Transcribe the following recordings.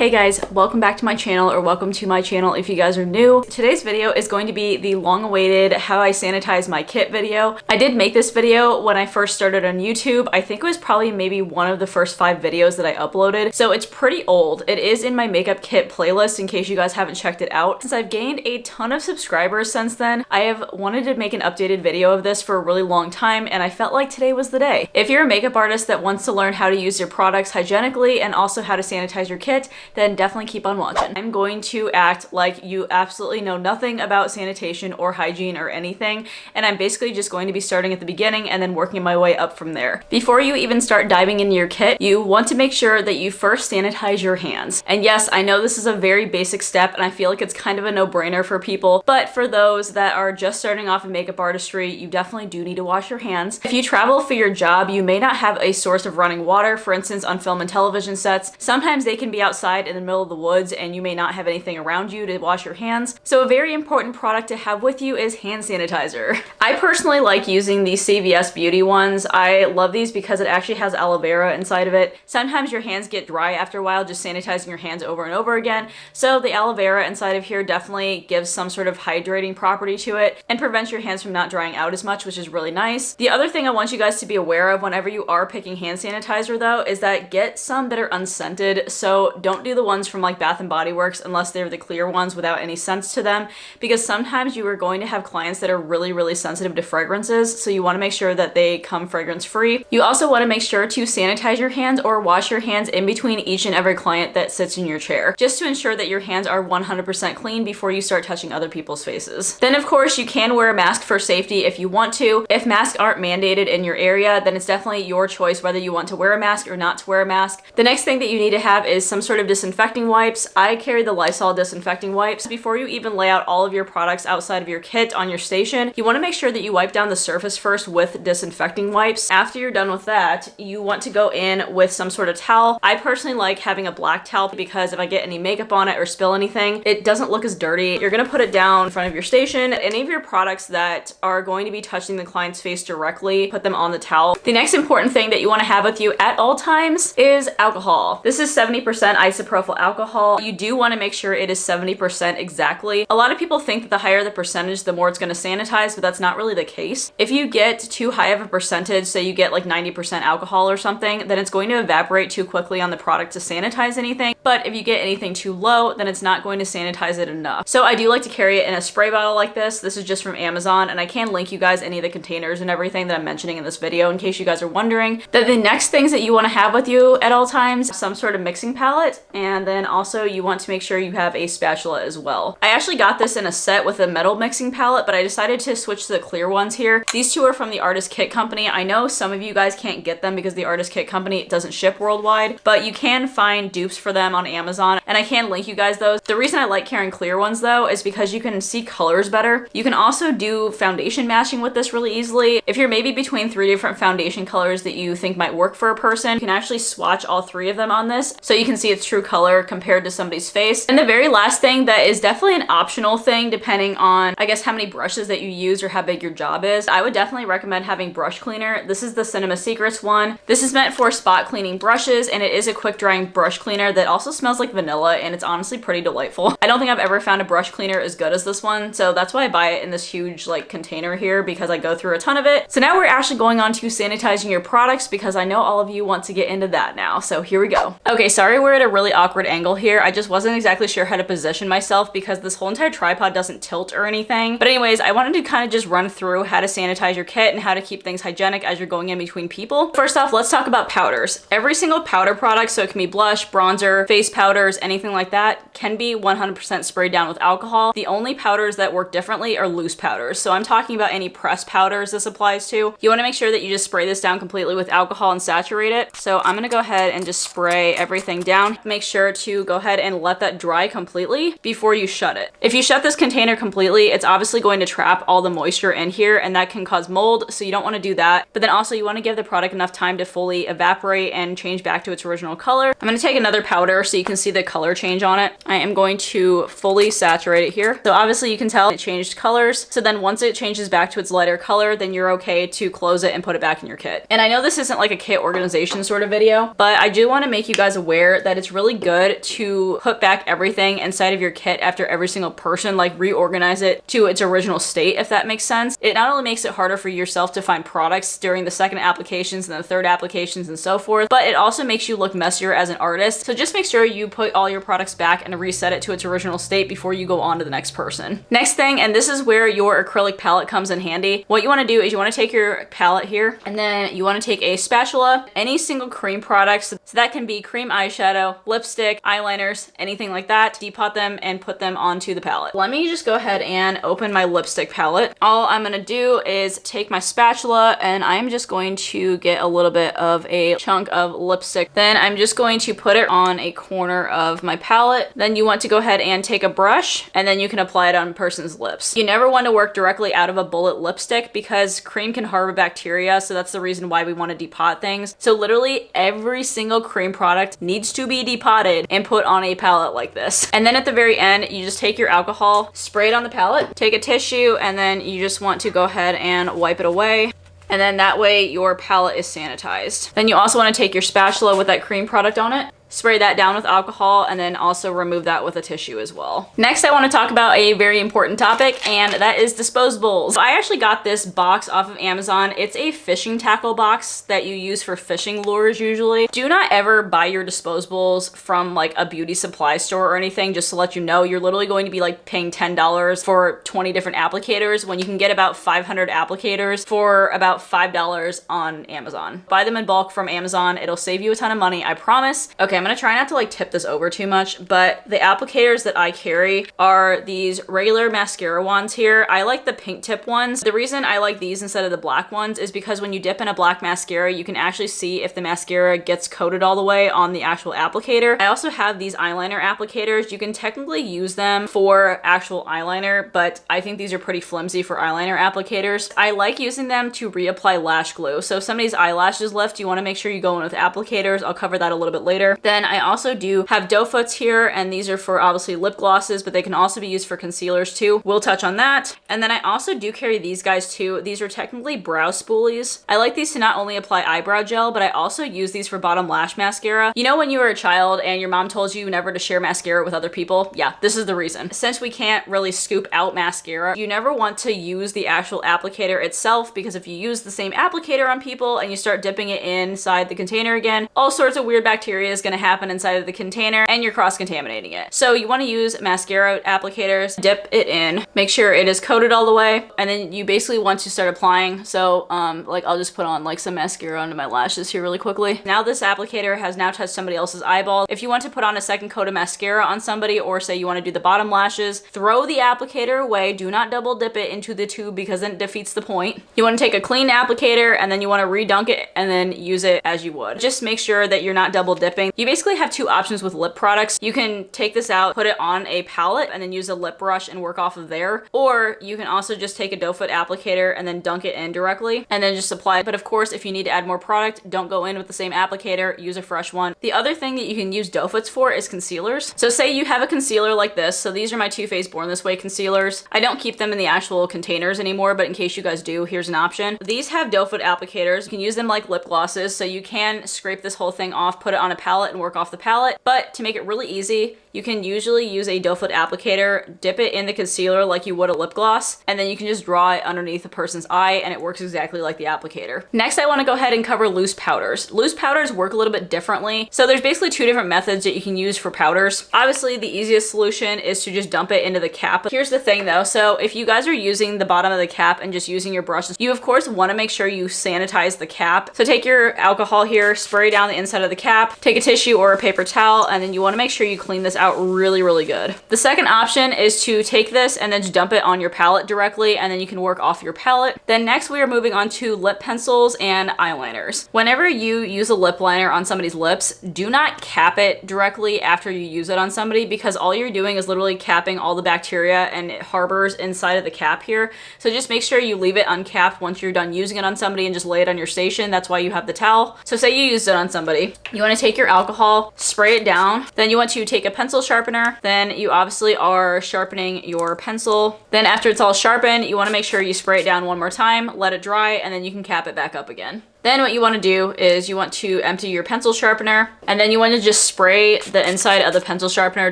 Hey guys, welcome back to my channel, or welcome to my channel if you guys are new. Today's video is going to be the long-awaited how I sanitize my kit video. I did make this video when I first started on YouTube. I think it was probably maybe one of the first 5 videos that I uploaded, so it's pretty old. It is in my makeup kit playlist in case you guys haven't checked it out. Since I've gained a ton of subscribers since then, I have wanted to make an updated video of this for a really long time, and I felt like today was the day. If you're a makeup artist that wants to learn how to use your products hygienically and also how to sanitize your kit, then definitely keep on watching. I'm going to act like you absolutely know nothing about sanitation or hygiene or anything, and I'm basically just going to be starting at the beginning and then working my way up from there. Before you even start diving into your kit, you want to make sure that you first sanitize your hands. And yes, I know this is a very basic step and I feel like it's kind of a no-brainer for people, but for those that are just starting off in makeup artistry, you definitely do need to wash your hands. If you travel for your job, you may not have a source of running water. For instance, on film and television sets, sometimes they can be outside in the middle of the woods and you may not have anything around you to wash your hands. So a very important product to have with you is hand sanitizer. I personally like using these CVS Beauty ones. I love these because it actually has aloe vera inside of it. Sometimes your hands get dry after a while just sanitizing your hands over and over again. So the aloe vera inside of here definitely gives some sort of hydrating property to it and prevents your hands from not drying out as much, which is really nice. The other thing I want you guys to be aware of whenever you are picking hand sanitizer though is that get some that are unscented. So don't do the ones from like Bath and Body Works unless they're the clear ones without any scents to them, because sometimes you are going to have clients that are really sensitive to fragrances, so you want to make sure that they come fragrance free. You also want to make sure to sanitize your hands or wash your hands in between each and every client that sits in your chair, just to ensure that your hands are 100% clean before you start touching other people's faces. Then of course you can wear a mask for safety if you want to. If masks aren't mandated in your area, then it's definitely your choice whether you want to wear a mask or not to wear a mask. The next thing that you need to have is some sort of disinfecting wipes. I carry the Lysol disinfecting wipes. Before you even lay out all of your products outside of your kit on your station, you want to make sure that you wipe down the surface first with disinfecting wipes. After you're done with that, you want to go in with some sort of towel. I personally like having a black towel because if I get any makeup on it or spill anything, it doesn't look as dirty. You're going to put it down in front of your station. Any of your products that are going to be touching the client's face directly, put them on the towel. The next important thing that you want to have with you at all times is alcohol. This is 70% isopropyl alcohol. You do want to make sure it is 70% exactly. A lot of people think that the higher the percentage, the more it's going to sanitize, but that's not really the case. If you get too high of a percentage, say you get like 90% alcohol or something, then it's going to evaporate too quickly on the product to sanitize anything. But if you get anything too low, then it's not going to sanitize it enough. So I do like to carry it in a spray bottle like this. This is just from Amazon, and I can link you guys any of the containers and everything that I'm mentioning in this video in case you guys are wondering. Then the next things that you want to have with you at all times, some sort of mixing palette, and then also you want to make sure you have a spatula as well. I actually got this in a set with a metal mixing palette, but I decided to switch to the clear ones here. These two are from the Artist Kit Company. I know some of you guys can't get them because the Artist Kit Company doesn't ship worldwide, but you can find dupes for them on Amazon, and I can link you guys those. The reason I like carrying clear ones though is because you can see colors better. You can also do foundation matching with this really easily. If you're maybe between 3 different foundation colors that you think might work for a person, you can actually swatch all 3 of them on this so you can see its true color compared to somebody's face. And the very last thing that is definitely an optional thing depending on, I guess, how many brushes that you use or how big your job is. I would definitely recommend having brush cleaner. This is the Cinema Secrets one. This is meant for spot cleaning brushes, and it is a quick drying brush cleaner that also smells like vanilla, and it's honestly pretty delightful. I don't think I've ever found a brush cleaner as good as this one, so that's why I buy it in this huge like container here, because I go through a ton of it. So now we're actually going on to sanitizing your products, because I know all of you want to get into that now. So here we go. Okay, sorry we're at a really awkward angle here. I just wasn't exactly sure how to position myself because this whole entire tripod doesn't tilt or anything. But anyways, I wanted to kind of just run through how to sanitize your kit and how to keep things hygienic as you're going in between people. First off, let's talk about powders. Every single powder product, so it can be blush, bronzer, face powders, anything like that, can be 100% sprayed down with alcohol. The only powders that work differently are loose powders. So I'm talking about any pressed powders this applies to. You want to make sure that you just spray this down completely with alcohol and saturate it. So I'm going to go ahead and just spray everything down. Make sure to go ahead and let that dry completely before you shut it. If you shut this container completely, it's obviously going to trap all the moisture in here, and that can cause mold, so you don't want to do that. But then also you want to give the product enough time to fully evaporate and change back to its original color. I'm going to take another powder first so you can see the color change on it. I am going to fully saturate it here. So obviously you can tell it changed colors. So then once it changes back to its lighter color, then you're okay to close it and put it back in your kit. And I know this isn't like a kit organization sort of video, but I do want to make you guys aware that it's really good to put back everything inside of your kit after every single person, like reorganize it to its original state, if that makes sense. It not only makes it harder for yourself to find products during the second applications and the third applications and so forth, but it also makes you look messier as an artist. So just make sure you put all your products back and reset it to its original state before you go on to the next person. Next thing, and this is where your acrylic palette comes in handy. What you want to do is you want to take your palette here, and then you want to take a spatula, any single cream products. So that can be cream eyeshadow, lipstick, eyeliners, anything like that. Depot them and put them onto the palette. Let me just go ahead and open my lipstick palette. All I'm going to do is take my spatula and I'm just going to get a little bit of a chunk of lipstick. Then I'm just going to put it on a corner of my palette. Then you want to go ahead and take a brush and then you can apply it on a person's lips. You never want to work directly out of a bullet lipstick because cream can harbor bacteria, so that's the reason why we want to depot things. So literally every single cream product needs to be depotted and put on a palette like this. And then at the very end, you just take your alcohol, spray it on the palette, take a tissue, and then you just want to go ahead and wipe it away. And then that way your palette is sanitized. Then you also want to take your spatula with that cream product on it, spray that down with alcohol, and then also remove that with a tissue as well. Next, I want to talk about a very important topic, and that is disposables. So I actually got this box off of Amazon. It's a fishing tackle box that you use for fishing lures usually. Do not ever buy your disposables from like a beauty supply store or anything. Just to let you know, you're literally going to be like paying $10 for 20 different applicators when you can get about 500 applicators for about $5 on Amazon. Buy them in bulk from Amazon. It'll save you a ton of money, I promise. Okay, I'm gonna try not to like tip this over too much, but the applicators that I carry are these regular mascara wands here. I like the pink tip ones. The reason I like these instead of the black ones is because when you dip in a black mascara, you can actually see if the mascara gets coated all the way on the actual applicator. I also have these eyeliner applicators. You can technically use them for actual eyeliner, but I think these are pretty flimsy for eyeliner applicators. I like using them to reapply lash glue. So if somebody's eyelashes lift, you wanna make sure you go in with applicators. I'll cover that a little bit later. Then I also do have doe foots here, and these are for obviously lip glosses, but they can also be used for concealers too. We'll touch on that. And then I also do carry these guys too. These are technically brow spoolies. I like these to not only apply eyebrow gel, but I also use these for bottom lash mascara. You know when you were a child and your mom told you never to share mascara with other people? Yeah, this is the reason. Since we can't really scoop out mascara, you never want to use the actual applicator itself, because if you use the same applicator on people and you start dipping it inside the container again, all sorts of weird bacteria is going to happen inside of the container and you're cross-contaminating it. So you want to use mascara applicators, dip it in, make sure it is coated all the way, and then you basically want to start applying. So like I'll just put on like some mascara onto my lashes here really quickly. Now this applicator has now touched somebody else's eyeball. If you want to put on a second coat of mascara on somebody, or say you want to do the bottom lashes, throw the applicator away. Do not double dip it into the tube because then it defeats the point. You want to take a clean applicator and then you want to redunk it and then use it as you would. Just make sure that you're not double dipping. You basically have two options with lip products. You can take this out, put it on a palette, and then use a lip brush and work off of there. Or you can also just take a doe foot applicator and then dunk it in directly and then just apply it. But of course, if you need to add more product, don't go in with the same applicator, use a fresh one. The other thing that you can use doe foots for is concealers. So say you have a concealer like this. So these are my Too Faced Born This Way concealers. I don't keep them in the actual containers anymore, but in case you guys do, here's an option. These have doe foot applicators. You can use them like lip glosses. So you can scrape this whole thing off, put it on a palette and work off the palette. But to make it really easy, you can usually use a doe foot applicator, dip it in the concealer like you would a lip gloss, and then you can just draw it underneath a person's eye and it works exactly like the applicator. Next, I want to go ahead and cover loose powders. Loose powders work a little bit differently. So there's basically two different methods that you can use for powders. Obviously, the easiest solution is to just dump it into the cap. Here's the thing though. So if you guys are using the bottom of the cap and just using your brushes, you of course want to make sure you sanitize the cap. So take your alcohol here, spray down the inside of the cap, take a tissue or a paper towel, and then you want to make sure you clean this out really, really good. The second option is to take this and then just dump it on your palette directly, and then you can work off your palette. Then next we are moving on to lip pencils and eyeliners. Whenever you use a lip liner on somebody's lips, do not cap it directly after you use it on somebody, because all you're doing is literally capping all the bacteria and it harbors inside of the cap here. So just make sure you leave it uncapped once you're done using it on somebody and just lay it on your station. That's why you have the towel. So say you used it on somebody. You want to take your alcohol alcohol, spray it down. Then you want to take a pencil sharpener. Then you obviously are sharpening your pencil. Then after it's all sharpened, you want to make sure you spray it down one more time, let it dry, and then you can cap it back up again. Then what you want to do is you want to empty your pencil sharpener, and then you want to just spray the inside of the pencil sharpener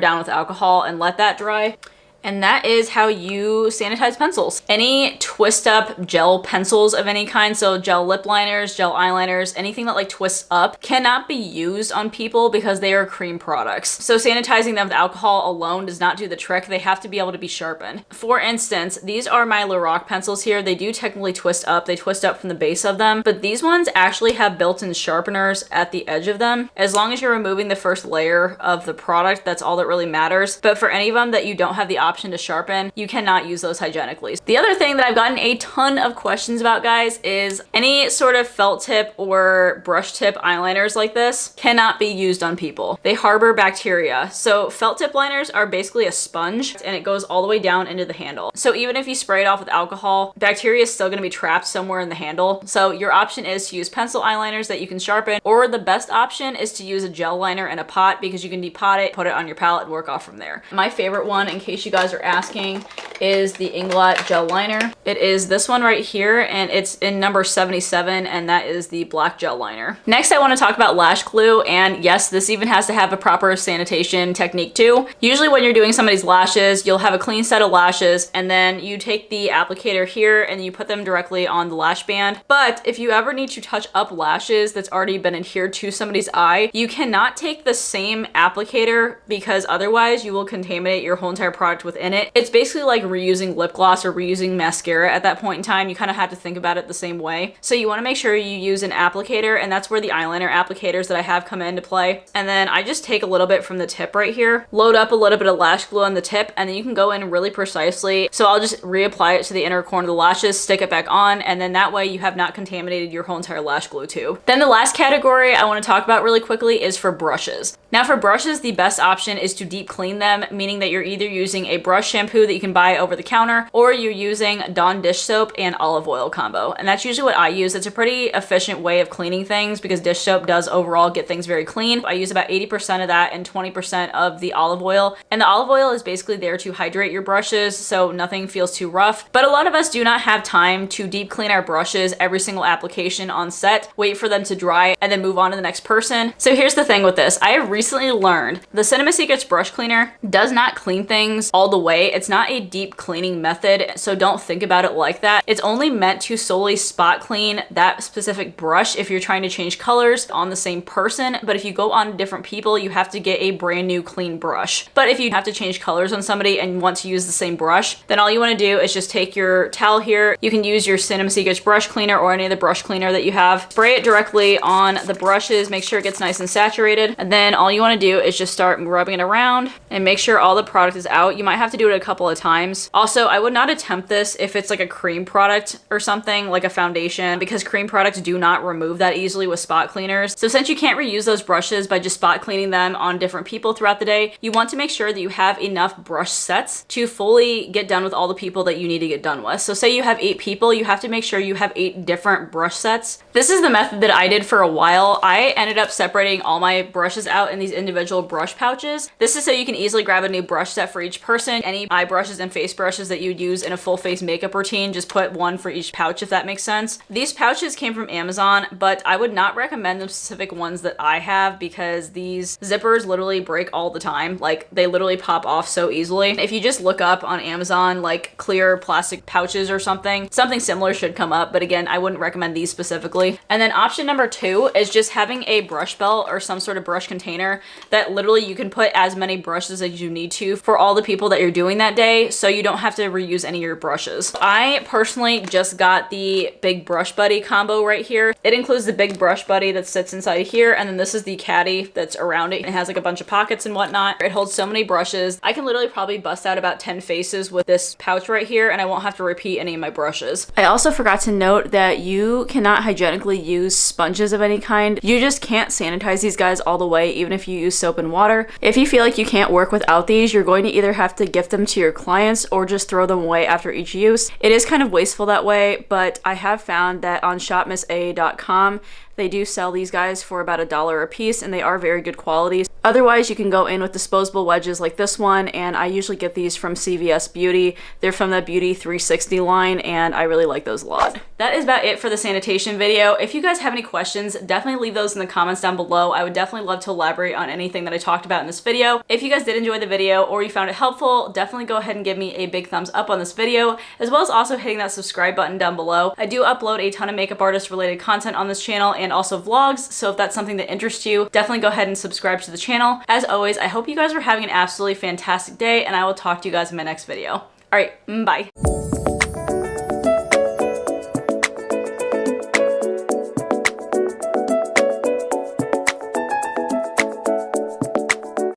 down with alcohol and let that dry. And that is how you sanitize pencils. Any twist up gel pencils of any kind, so gel lip liners, gel eyeliners, anything that like twists up cannot be used on people because they are cream products. So sanitizing them with alcohol alone does not do the trick. They have to be able to be sharpened. For instance, these are my Lorac pencils here. They do technically twist up. They twist up from the base of them, but these ones actually have built-in sharpeners at the edge of them. As long as you're removing the first layer of the product, that's all that really matters. But for any of them that you don't have the option to sharpen, you cannot use those hygienically. The other thing that I've gotten a ton of questions about, guys, is any sort of felt tip or brush tip eyeliners like this cannot be used on people. They harbor bacteria. So felt tip liners are basically a sponge and it goes all the way down into the handle. So even if you spray it off with alcohol, bacteria is still going to be trapped somewhere in the handle. So your option is to use pencil eyeliners that you can sharpen, or the best option is to use a gel liner in a pot because you can depot it, put it on your palette, and work off from there. My favorite one, in case you guys are asking, is the Inglot gel liner. It is this one right here, and it's in number 77, and that is the black gel liner. Next, I want to talk about lash glue, and yes, this even has to have a proper sanitation technique too. Usually when you're doing somebody's lashes, you'll have a clean set of lashes, and then you take the applicator here and you put them directly on the lash band. But if you ever need to touch up lashes that's already been adhered to somebody's eye, you cannot take the same applicator because otherwise you will contaminate your whole entire product within it. It's basically like reusing lip gloss or reusing mascara at that point in time. You kind of have to think about it the same way. So you want to make sure you use an applicator, and that's where the eyeliner applicators that I have come into play. And then I just take a little bit from the tip right here, load up a little bit of lash glue on the tip, and then you can go in really precisely. So I'll just reapply it to the inner corner of the lashes, stick it back on, and then that way you have not contaminated your whole entire lash glue tube. Then the last category I want to talk about really quickly is for brushes. Now for brushes, the best option is to deep clean them, meaning that you're either using a brush shampoo that you can buy over the counter, or you're using Dawn dish soap and olive oil combo. And that's usually what I use. It's a pretty efficient way of cleaning things because dish soap does overall get things very clean. I use about 80% of that and 20% of the olive oil. And the olive oil is basically there to hydrate your brushes so nothing feels too rough. But a lot of us do not have time to deep clean our brushes every single application on set, wait for them to dry, and then move on to the next person. So here's the thing with this. I have recently learned the Cinema Secrets brush cleaner does not clean things all the way. It's not a deep cleaning method, so don't think about it like that. It's only meant to solely spot clean that specific brush if you're trying to change colors on the same person. But if you go on different people, you have to get a brand new clean brush. But if you have to change colors on somebody and want to use the same brush, then all you want to do is just take your towel here. You can use your Cinema Secrets brush cleaner or any other brush cleaner that you have. Spray it directly on the brushes, make sure it gets nice and saturated, and then all you want to do is just start rubbing it around and make sure all the product is out. You might have to do it a couple of times. Also, I would not attempt this if it's like a cream product or something like a foundation, because cream products do not remove that easily with spot cleaners. So since you can't reuse those brushes by just spot cleaning them on different people throughout the day, you want to make sure that you have enough brush sets to fully get done with all the people that you need to get done with. So say you have 8 people, you have to make sure you have 8 different brush sets. This is the method that I did for a while. I ended up separating all my brushes out in these individual brush pouches. This is so you can easily grab a new brush set for each person. Any eye brushes and face brushes that you'd use in a full face makeup routine, just put one for each pouch if that makes sense. These pouches came from Amazon, but I would not recommend the specific ones that I have because these zippers literally break all the time. Like they literally pop off so easily. If you just look up on Amazon like clear plastic pouches or something similar should come up, but again, I wouldn't recommend these specifically. And then option number 2 is just having a brush belt or some sort of brush container that literally you can put as many brushes as you need to for all the people that you're doing that day, so you don't have to reuse any of your brushes. I personally just got the Big Brush Buddy combo right here. It includes the Big Brush Buddy that sits inside here, and then this is the caddy that's around it. It has like a bunch of pockets and whatnot. It holds so many brushes. I can literally probably bust out about 10 faces with this pouch right here, and I won't have to repeat any of my brushes. I also forgot to note that you cannot hygienically use sponges of any kind. You just can't sanitize these guys all the way, even if you use soap and water. If you feel like you can't work without these, you're going to either have to gift them to your clients or just throw them away after each use. It is kind of wasteful that way, but I have found that on shopmissa.com They do sell these guys for about $1 a piece, and they are very good quality. Otherwise, you can go in with disposable wedges like this one, and I usually get these from CVS Beauty. They're from the Beauty 360 line, and I really like those a lot. That is about it for the sanitation video. If you guys have any questions, definitely leave those in the comments down below. I would definitely love to elaborate on anything that I talked about in this video. If you guys did enjoy the video or you found it helpful, definitely go ahead and give me a big thumbs up on this video, as well as also hitting that subscribe button down below. I do upload a ton of makeup artist related content on this channel and also vlogs, so if that's something that interests you, definitely go ahead and subscribe to the channel. As always, I hope you guys are having an absolutely fantastic day, and I will talk to you guys in my next video. All right, bye.